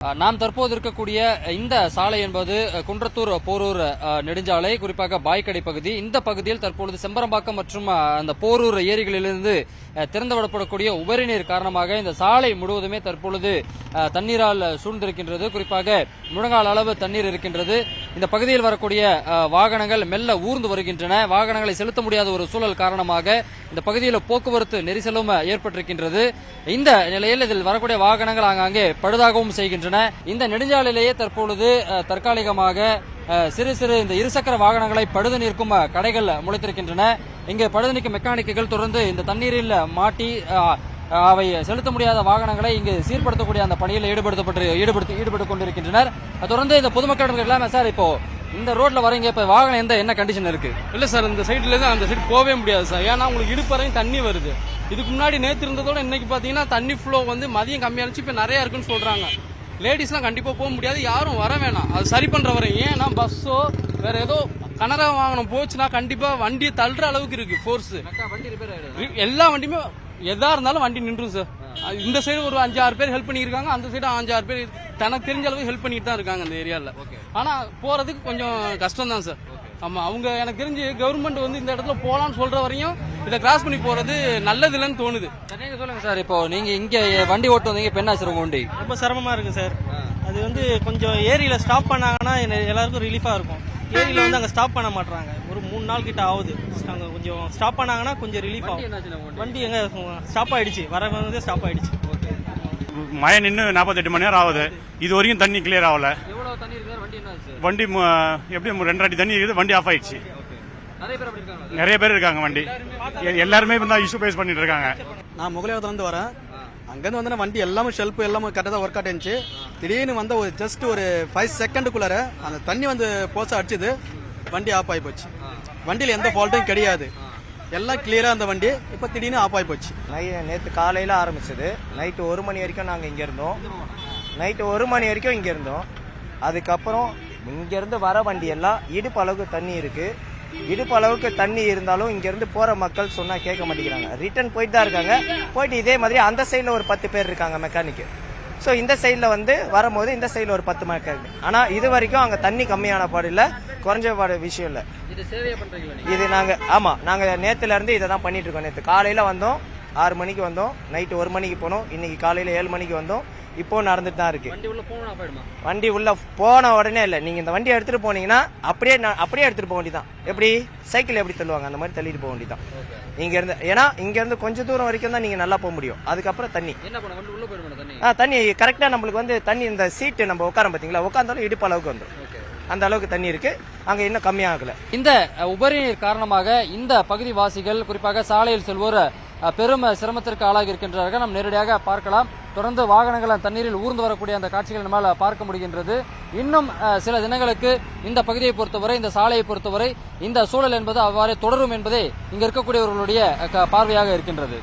நாம் தற்போது இருக்கக்கூடிய இந்த சாலை என்பது குன்றத்தூர் போரூர் நெடுஞ்சாலை, குறிப்பாக பாய்க்கடை பகுதி. இந்த பகுதியில் தற்பொழுது செம்பரம்பாக்கம் மற்றும் அந்த போரூர் ஏரிகளிலிருந்து திறந்துவிடப்படக்கூடிய உபரிநீர் காரணமாக இந்த சாலை முழுவதுமே தற்பொழுது தண்ணீரால் சூழ்ந்திருக்கின்றது. குறிப்பாக முழங்கால் அளவு தண்ணீர் இருக்கின்றது. இந்த பகுதியில் வரக்கூடிய வாகனங்கள் மெல்ல ஊர்ந்து வருகின்றன. வாகனங்களை செலுத்த முடியாத ஒரு சூழல் காரணமாக இந்த பகுதியில் போக்குவரத்து நெரிசலும் ஏற்பட்டிருக்கின்றது. இந்த நிலையில் இதில் வரக்கூடிய வாகனங்கள் ஆங்காங்கே பழுதாகவும் செய்கின்றன. இந்த நெடுஞ்சாலையிலேயே தற்பொழுது தற்காலிகமாக சிறு சிறு இந்த இருசக்கர வாகனங்களை பழுது நிற்கும் கடைகள் முளைத்திருக்கின்றன. இங்கே பழுது நீக்கும் மெக்கானிக்குகள் தொடர்ந்து இந்த தண்ணீரில் மாட்டி அவை செலுத்த முடியாத வாகனங்களை இங்கு சீர்படுத்தக்கூடிய அந்த பணியில் ஈடுபட்டு கொண்டிருக்கின்றனர். தொடர்ந்து இந்த பொதுமக்கள் எல்லாமே சார், இப்போ இந்த ரோட்ல வரீங்க, இப்ப வாகனம் என்ன கண்டிஷன் இருக்கு? இல்ல சார், இந்த சைட்ல இருந்து அந்த சைடு போகவே முடியாது சார். ஏன்னா உங்களுக்கு இடுப்பறையும் தண்ணி வருது. இதுக்கு முன்னாடி நேற்று இருந்ததோட இன்னைக்கு பாத்தீங்கன்னா தண்ணி ஃப்ளோ மதியம் கம்மியாச்சு, இப்ப நிறைய இருக்குன்னு சொல்றாங்க. லேடிஸ்லாம் கண்டிப்பா போக முடியாது, யாரும் வர வேணாம். அது சரி பண்ற வரை, ஏன்னா பஸ்ஸோ வேற ஏதோ கனரா வாகனம் போச்சுன்னா கண்டிப்பா வண்டியை தள்ளுற அளவுக்கு இருக்கு ஃபோர்ஸ். எல்லா வண்டியுமே எதா இருந்தாலும் வண்டி நின்றும் சார். இந்த சைடு ஒரு 5-6 பேர் ஹெல்ப் பண்ணிருக்காங்க, அந்த சைடு 5-6 பேர் தனக்கு தெரிஞ்ச அளவுக்கு ஹெல்ப் பண்ணிட்டு தான் இருக்காங்க அந்த ஏரியால. ஆனா போறதுக்கு கொஞ்சம் கஷ்டம் தான் சார். ஆமா, அவங்க எனக்கு தெரிஞ்சு கவர்மெண்ட் இந்த இடத்துல போலான்னு சொல்ற வரையும் இதை கிராஸ் பண்ணி போறது நல்லது இல்லைன்னு தோணுது. நீங்க சொல்லுங்க சார், இப்போ நீங்க இங்க வண்டி ஓட்டு வந்தீங்க, இப்ப என்ன சார் உங்க வண்டி? ரொம்ப சிரமமா இருக்கு சார். அது கொஞ்சம் ஏரியில ஸ்டாப் பண்ணாங்கன்னா எல்லாருக்கும் ரிலீஃபா இருக்கும். ஏரியில அங்க ஸ்டாப் பண்ண மாட்டாங்க. ஒரு 3 நாள் கிட்ட ஆகுது. அங்க கொஞ்சம் ஸ்டாப் பண்ணாங்கன்னா கொஞ்சம் ரிலீஃப் ஆகும். வண்டி எங்க ஸ்டாப் ஆயிடுச்சு, வரவே ஸ்டாப் ஆயிடுச்சு. மழை நின்று 48 மணி நேரம் ஆகுது. இது வரைக்கும் தண்ணி கிளியர் ஆகல. வண்டி எப்படி 2 அடி தண்ணி இருக்குது, வண்டி ஆஃப் ஆயிடுச்சு. நிறைய பேர் இருக்காங்க. வண்டி எல்லாருமே இஷ்யூ பேஸ் பண்ணிட்டு இருக்காங்க. நான் முகலியாரத்துல வரேன். அங்கிருந்து வந்து வண்டி எல்லாமே ஷெல்ஃப் எல்லாமே கரெக்டாக தான் ஒர்க் அவுட் ஆயிடுச்சு. திடீர்னு ஜஸ்ட் ஒரு 5 செகண்டுக்குள்ளார அந்த தண்ணி போச அடிச்சுது, வண்டி ஆஃப் ஆகி போச்சு. வண்டியில் எந்த ஃபால்ட்டும் கிடையாது, எல்லாம் கிளியரா அந்த வண்டி. இப்ப திடீர்னு ஆஃப் ஆகி போச்சு. நேற்று காலையில ஆரம்பிச்சது, நைட்டு 1 மணி வரைக்கும் நாங்க இங்க இருந்தோம். நைட்டு 1 மணி வரைக்கும் இங்க இருந்தோம். அதுக்கப்புறம் இங்க இருந்து வர வண்டி எல்லாம் இடுப்பு அளவுக்கு தண்ணி இருக்கு. இடுப்பு அளவுக்கு தண்ணி இருந்தாலும் இங்க இருந்து போற மக்கள் சொன்னா கேட்க மாட்டேங்கிறாங்க. ரிட்டர்ன் போயிட்டு தான் இருக்காங்க. போயிட்டு இதே மாதிரி அந்த சைட்ல ஒரு 10 பேர் இருக்காங்க மெக்கானிக். ஸோ இந்த சைடில் வரும்போது இந்த சைடில் ஒரு 10 மெக்கானிக். ஆனா இது வரைக்கும் அங்க தண்ணி கம்மியான பாடு இல்ல, குறைஞ்ச பாடு விஷயம் இல்ல. இது நாங்க நேத்துல இருந்து இதை தான் பண்ணிட்டு இருக்கோம். நேற்று காலையில வந்தோம், 6 மணிக்கு வந்தோம், நைட்டு 1 மணிக்கு போனோம், இன்னைக்கு காலையில 7 மணிக்கு வந்தோம். இப்போ நடந்துட்டு தான் இருக்கு. வண்டி உள்ள போன உடனே இல்ல, நீங்க இந்த வண்டியை எடுத்துட்டு போனீங்கன்னா அப்படியே எடுத்துட்டு போக வேண்டியதான். எப்படி சைக்கிள் எப்படி தள்ளுவாங்க அந்த மாதிரி தள்ளிட்டு போக வேண்டியதான் இங்க இருந்து. ஏன்னா இங்க இருந்து கொஞ்ச தூரம் வரைக்கும் தான் நீங்க நல்லா போக முடியும். அதுக்கப்புறம் தண்ணி கரெக்டா நம்மளுக்கு தண்ணி இந்த சீட்டு நம்ம உட்காரம் பாத்தீங்களா, உட்கார்ந்தாலும் இடுப்பு அளவுக்கு வந்துடும். அந்த அளவுக்கு தண்ணி இருக்கு, அங்க இன்னும் கம்மியாகல. இந்த உபரிநீர் காரணமாக இந்த பகுதி வாசிகள், குறிப்பாக சாலையில் செல்வோர் பெரும் சிரமத்திற்கு ஆளாகி இருக்கின்றார்கள். நாம் நேரடியாக பார்க்கலாம். தொடர்ந்து வாகனங்கள் தண்ணீரில் ஊர்ந்து வரக்கூடிய அந்த காட்சிகள் நம்மால் பார்க்க முடிகின்றது. இன்னும் சில தினங்களுக்கு இந்த பகுதியை பொறுத்தவரை, இந்த சாலையை பொறுத்தவரை இந்த சூழல் என்பது அவ்வாறே தொடரும் என்பதே இங்க இருக்கக்கூடியவர்களுடைய பார்வையாக இருக்கின்றது.